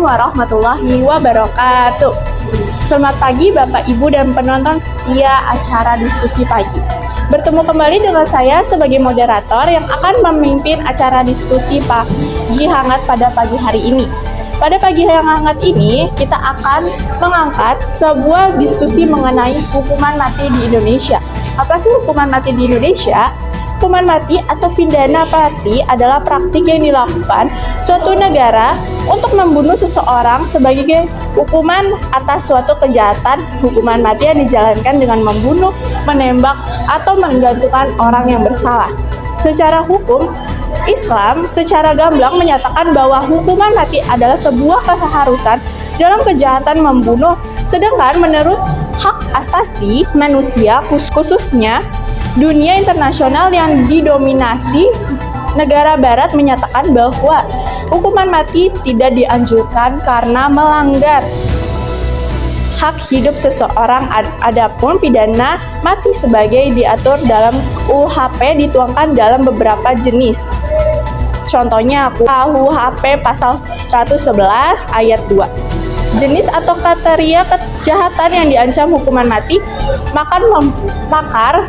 warahmatullahi wabarakatuh. Selamat pagi Bapak, Ibu, dan penonton setia acara diskusi pagi. Bertemu kembali dengan saya sebagai moderator yang akan memimpin acara diskusi pagi hangat pada pagi hari ini. Pada pagi yang hangat ini, kita akan mengangkat sebuah diskusi mengenai hukuman mati di Indonesia. Apa sih hukuman mati di Indonesia? Hukuman mati atau pidana mati adalah praktik yang dilakukan suatu negara untuk membunuh seseorang sebagai hukuman atas suatu kejahatan. Hukuman mati yang dijalankan dengan membunuh, menembak, atau menggantungkan orang yang bersalah. Secara hukum, Islam secara gamblang menyatakan bahwa hukuman mati adalah sebuah keharusan dalam kejahatan membunuh, sedangkan menurut hak asasi manusia, khususnya dunia internasional yang didominasi negara barat menyatakan bahwa hukuman mati tidak dianjurkan karena melanggar hak hidup seseorang. Adapun pidana mati sebagai diatur dalam UHP dituangkan dalam beberapa jenis. Contohnya KUHP pasal 111 ayat 2. Jenis atau kriteria kejahatan yang diancam hukuman mati: makar,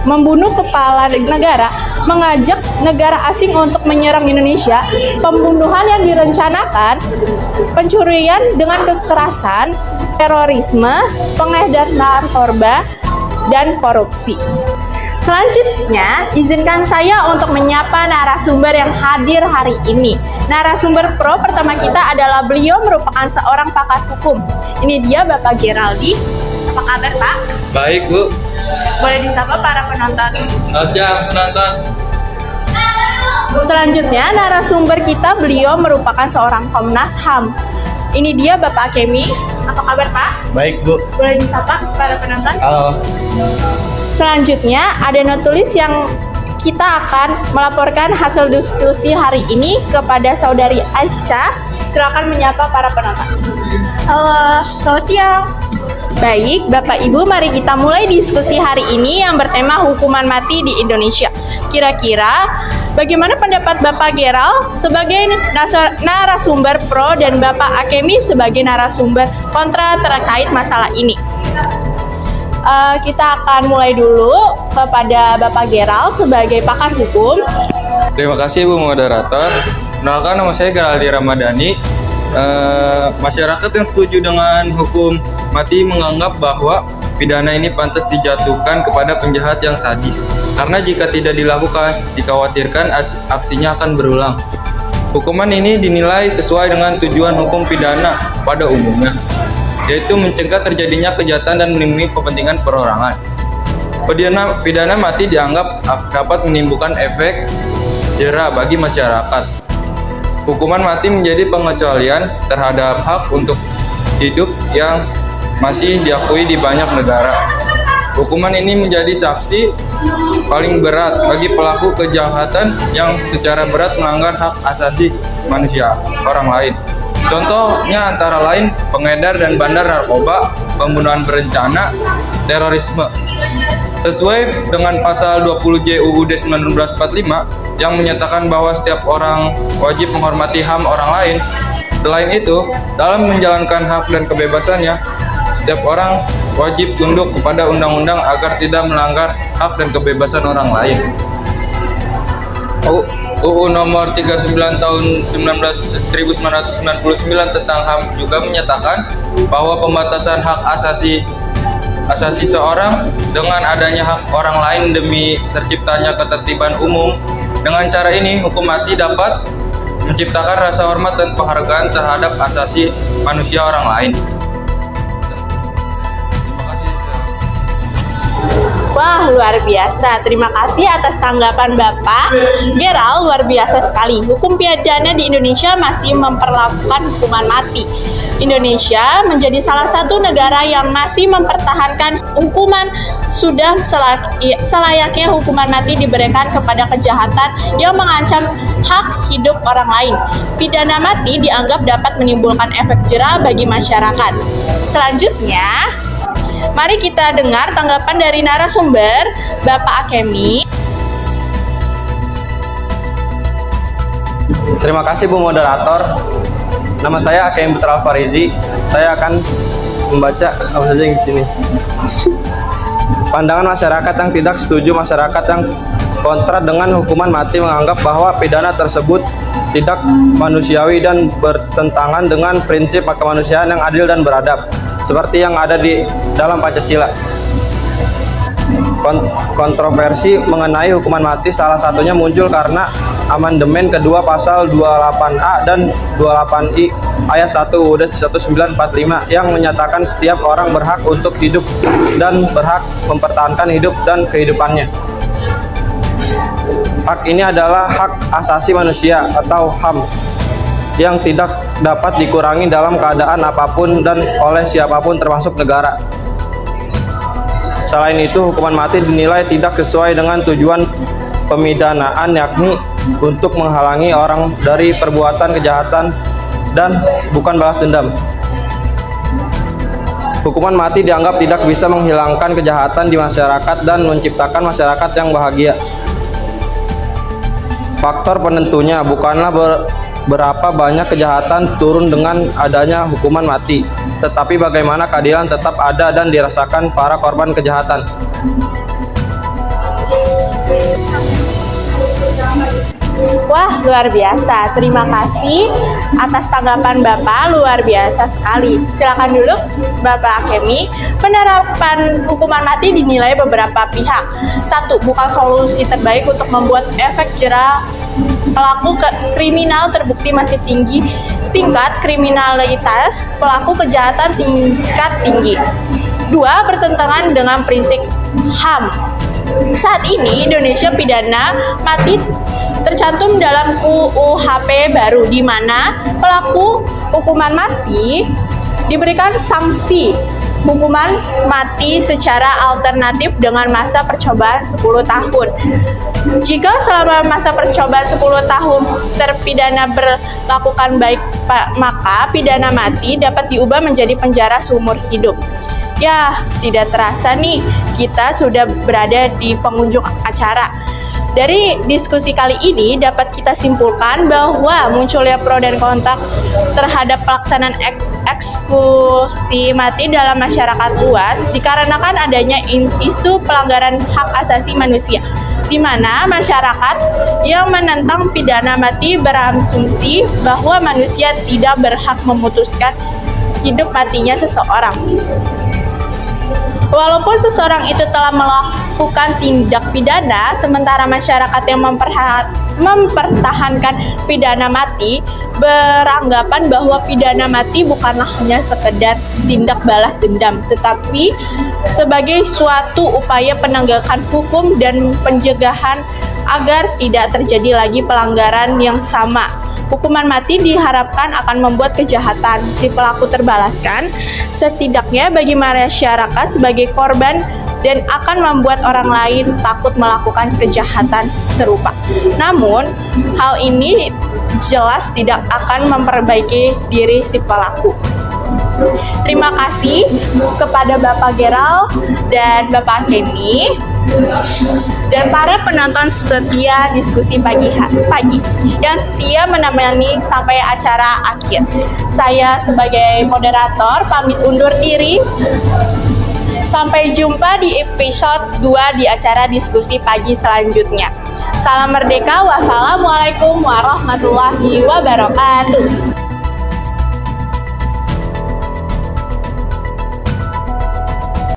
membunuh kepala negara, mengajak negara asing untuk menyerang Indonesia, pembunuhan yang direncanakan, pencurian dengan kekerasan, terorisme, pengedar narkoba, dan korupsi. Selanjutnya, izinkan saya untuk menyapa narasumber yang hadir hari ini. Narasumber pro pertama kita adalah beliau merupakan seorang pakar hukum. Ini dia Bapak Geraldi. Apa kabar, Pak? Baik, Bu. Boleh disapa para penonton? Siap, penonton. Selanjutnya, narasumber kita beliau merupakan seorang Komnas HAM. Ini dia Bapak Akemi. Apa kabar, Pak? Baik, Bu. Boleh disapa para penonton? Halo. Selanjutnya, ada notulis yang kita akan melaporkan hasil diskusi hari ini kepada Saudari Aisyah. Silakan menyapa para penonton. Halo, selamat siang. Baik, Bapak Ibu, mari kita mulai diskusi hari ini yang bertema hukuman mati di Indonesia. Kira-kira bagaimana pendapat Bapak Geral sebagai narasumber pro dan Bapak Akemi sebagai narasumber kontra terkait masalah ini? Kita akan mulai dulu kepada Bapak Geral sebagai pakar hukum. Terima kasih, Bu Moderator. Kenalkan, nama saya Geraldi Ramadhani. Masyarakat yang setuju dengan hukum mati menganggap bahwa pidana ini pantas dijatuhkan kepada penjahat yang sadis, karena jika tidak dilakukan, dikhawatirkan aksinya akan berulang. Hukuman ini dinilai sesuai dengan tujuan hukum pidana pada umumnya, yaitu mencegah terjadinya kejahatan dan melindungi kepentingan perorangan. Pidana mati dianggap dapat menimbulkan efek jera bagi masyarakat. Hukuman mati menjadi pengecualian terhadap hak untuk hidup yang masih diakui di banyak negara. Hukuman ini menjadi sanksi paling berat bagi pelaku kejahatan yang secara berat melanggar hak asasi manusia orang lain. Contohnya antara lain pengedar dan bandar narkoba, pembunuhan berencana, terorisme. Sesuai dengan pasal 20J UUD 1945 yang menyatakan bahwa setiap orang wajib menghormati HAM orang lain. Selain itu, dalam menjalankan hak dan kebebasannya, setiap orang wajib tunduk kepada undang-undang agar tidak melanggar hak dan kebebasan orang lain. UU nomor 39 tahun 1999 tentang HAM juga menyatakan bahwa pembatasan hak asasi seorang dengan adanya hak orang lain demi terciptanya ketertiban umum. Dengan cara ini, hukum mati dapat menciptakan rasa hormat dan penghargaan terhadap asasi manusia orang lain. Wah, luar biasa. Terima kasih atas tanggapan Bapak Geral, luar biasa sekali. Hukum pidana di Indonesia masih memperlakukan hukuman mati. Indonesia menjadi salah satu negara yang masih mempertahankan hukuman. Sudah selayaknya hukuman mati diberikan kepada kejahatan yang mengancam hak hidup orang lain. Pidana mati dianggap dapat menimbulkan efek jera bagi masyarakat. Selanjutnya, mari kita dengar tanggapan dari narasumber Bapak Akemi. Terima kasih Bu Moderator. Nama saya Akem Putra Farizi. Saya akan membaca apa saja yang di sini. Pandangan masyarakat yang tidak setuju, masyarakat yang kontra dengan hukuman mati menganggap bahwa pidana tersebut tidak manusiawi dan bertentangan dengan prinsip kemanusiaan yang adil dan beradab, seperti yang ada di dalam Pancasila. Kontroversi mengenai hukuman mati salah satunya muncul karena amandemen kedua pasal 28A dan 28I ayat 1 UUD 1945 yang menyatakan setiap orang berhak untuk hidup dan berhak mempertahankan hidup dan kehidupannya. Hak ini adalah hak asasi manusia atau HAM yang tidak dapat dikurangi dalam keadaan apapun dan oleh siapapun termasuk negara. Selain itu, hukuman mati dinilai tidak sesuai dengan tujuan pemidanaan, yakni untuk menghalangi orang dari perbuatan kejahatan dan bukan balas dendam. Hukuman mati dianggap tidak bisa menghilangkan kejahatan di masyarakat dan menciptakan masyarakat yang bahagia. Faktor penentunya bukanlah berapa banyak kejahatan turun dengan adanya hukuman mati, tetapi bagaimana keadilan tetap ada dan dirasakan para korban kejahatan. Wah, luar biasa. Terima kasih atas tanggapan Bapak, luar biasa sekali. Silakan dulu Bapak Akemi. Penerapan hukuman mati dinilai beberapa pihak. 1. Bukan solusi terbaik untuk membuat efek jera pelaku kriminal terbukti masih tinggi. Tingkat kriminalitas pelaku kejahatan tingkat tinggi. 2. Bertentangan dengan prinsip HAM. Saat ini Indonesia pidana mati tercantum dalam KUHP baru, di mana pelaku hukuman mati diberikan sanksi hukuman mati secara alternatif dengan masa percobaan 10 tahun. Jika selama masa percobaan 10 tahun terpidana berlakukan baik, maka pidana mati dapat diubah menjadi penjara seumur hidup. Ya, tidak terasa nih, kita sudah berada di penghujung acara. Dari diskusi kali ini dapat kita simpulkan bahwa munculnya pro dan kontra terhadap pelaksanaan eksekusi mati dalam masyarakat luas dikarenakan adanya isu pelanggaran hak asasi manusia, di mana masyarakat yang menentang pidana mati berasumsi bahwa manusia tidak berhak memutuskan hidup matinya seseorang. Walaupun seseorang itu telah melakukan tindak pidana, sementara masyarakat yang mempertahankan pidana mati beranggapan bahwa pidana mati bukanlah hanya sekedar tindak balas dendam, tetapi sebagai suatu upaya penegakan hukum dan pencegahan agar tidak terjadi lagi pelanggaran yang sama. Hukuman mati diharapkan akan membuat kejahatan si pelaku terbalaskan, setidaknya bagi masyarakat sebagai korban, dan akan membuat orang lain takut melakukan kejahatan serupa. Namun, hal ini jelas tidak akan memperbaiki diri si pelaku. Terima kasih kepada Bapak Geral dan Bapak Akemi dan para penonton setia diskusi pagi yang setia menemani sampai acara akhir. Saya sebagai moderator pamit undur diri. Sampai jumpa di episode 2 di acara diskusi pagi selanjutnya. Salam merdeka, wassalamualaikum warahmatullahi wabarakatuh.